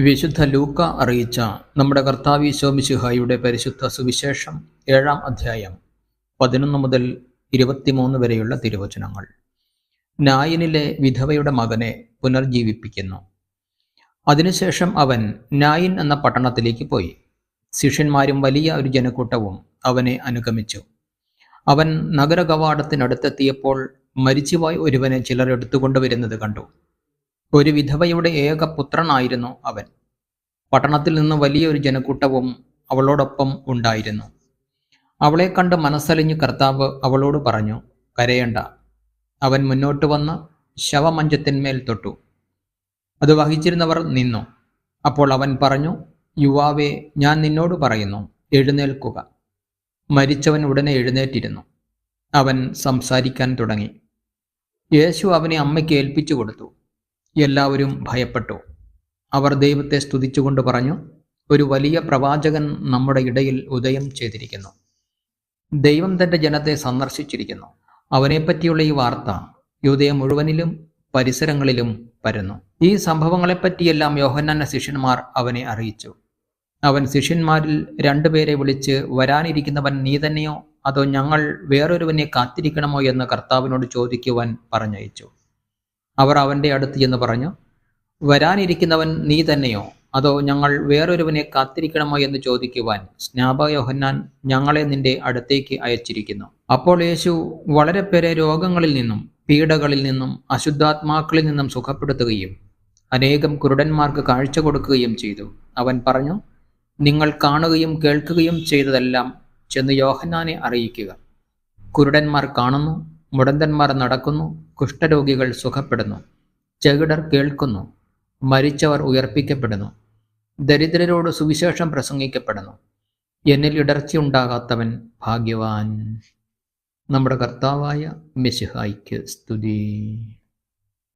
വിശുദ്ധ ലൂക്ക അറിയിച്ച നമ്മുടെ കർത്താവ് ഈശോമിശിഹായുടെ പരിശുദ്ധ സുവിശേഷം 7-ാം അധ്യായം 11 മുതൽ 23 വരെയുള്ള തിരുവചനങ്ങൾ. നായിനിലെ വിധവയുടെ മകനെ പുനർജീവിപ്പിക്കുന്നു. അതിനുശേഷം അവൻ നായിൻ എന്ന പട്ടണത്തിലേക്ക് പോയി. ശിഷ്യന്മാരും വലിയ ഒരു ജനക്കൂട്ടവും അവനെ അനുഗമിച്ചു. അവൻ നഗരകവാടത്തിനടുത്തെത്തിയപ്പോൾ മരിച്ചുപോയ ഒരുവനെ ചിലർ എടുത്തുകൊണ്ടുവരുന്നത് കണ്ടു. ഒരു വിധവയുടെ ഏക പുത്രനായിരുന്നു അവൻ. പട്ടണത്തിൽ നിന്ന് വലിയൊരു ജനക്കൂട്ടവും അവളോടൊപ്പം ഉണ്ടായിരുന്നു. അവളെ കണ്ട് മനസ്സലിഞ്ഞ് കർത്താവ് അവളോട് പറഞ്ഞു, കരയണ്ട. അവൻ മുന്നോട്ട് വന്ന് ശവമഞ്ചത്തിന്മേൽ തൊട്ടു. അത് വഹിച്ചിരുന്നവർ നിന്നു. അപ്പോൾ അവൻ പറഞ്ഞു, യുവാവേ, ഞാൻ നിന്നോട് പറയുന്നു, എഴുന്നേൽക്കുക. മരിച്ചവൻ ഉടനെ എഴുന്നേറ്റിരുന്നു. അവൻ സംസാരിക്കാൻ തുടങ്ങി. യേശു അവനെ അമ്മയ്ക്ക് ഏൽപ്പിച്ചു കൊടുത്തു. എല്ലാവരും ഭയപ്പെട്ടു. അവർ ദൈവത്തെ സ്തുതിച്ചുകൊണ്ട് പറഞ്ഞു, ഒരു വലിയ പ്രവാചകൻ നമ്മുടെ ഇടയിൽ ഉദയം ചെയ്തിരിക്കുന്നു. ദൈവം തൻ്റെ ജനത്തെ സന്ദർശിച്ചിരിക്കുന്നു. അവനെപ്പറ്റിയുള്ള ഈ വാർത്ത യൂദയ മുഴുവനിലും പരിസരങ്ങളിലും പരന്നു. ഈ സംഭവങ്ങളെപ്പറ്റിയെല്ലാം യോഹന്നാന്റെ ശിഷ്യന്മാർ അവനെ അറിയിച്ചു. അവൻ ശിഷ്യന്മാരിൽ 2 പേരെ വിളിച്ച്, വരാനിരിക്കുന്നവൻ നീ തന്നെയോ അതോ ഞങ്ങൾ വേറൊരുവനെ കാത്തിരിക്കണമോ എന്ന് കർത്താവിനോട് ചോദിക്കുവാൻ പറഞ്ഞയച്ചു. അവർ അവൻ്റെ അടുത്ത് ചെന്ന് പറഞ്ഞു, വരാനിരിക്കുന്നവൻ നീ തന്നെയോ അതോ ഞങ്ങൾ വേറൊരുവനെ കാത്തിരിക്കണമോ എന്ന് ചോദിക്കുവാൻ സ്നാപക യോഹന്നാൻ ഞങ്ങളെ നിന്റെ അടുത്തേക്ക് അയച്ചിരിക്കുന്നു. അപ്പോൾ യേശു വളരെ പേരെ രോഗങ്ങളിൽ നിന്നും പീഡകളിൽ നിന്നും അശുദ്ധാത്മാക്കളിൽ നിന്നും സുഖപ്പെടുത്തുകയും അനേകം കുരുടന്മാർക്ക് കാഴ്ച കൊടുക്കുകയും ചെയ്തു. അവൻ പറഞ്ഞു, നിങ്ങൾ കാണുകയും കേൾക്കുകയും ചെയ്തതെല്ലാം ചെന്ന് യോഹന്നാനെ അറിയിക്കുക. കുരുടന്മാർ കാണുന്നു, മുടന്തന്മാർ നടക്കുന്നു, കുഷ്ഠരോഗികൾ സുഖപ്പെടുന്നു, ചെകിടർ കേൾക്കുന്നു, മരിച്ചവർ ഉയർപ്പിക്കപ്പെടുന്നു, ദരിദ്രരോട് സുവിശേഷം പ്രസംഗിക്കപ്പെടുന്നു. എന്നിൽ ഇടർച്ചയുണ്ടാകാത്തവൻ ഭാഗ്യവാൻ. നമ്മുടെ കർത്താവായ മിശിഹായ്ക്ക് സ്തുതി.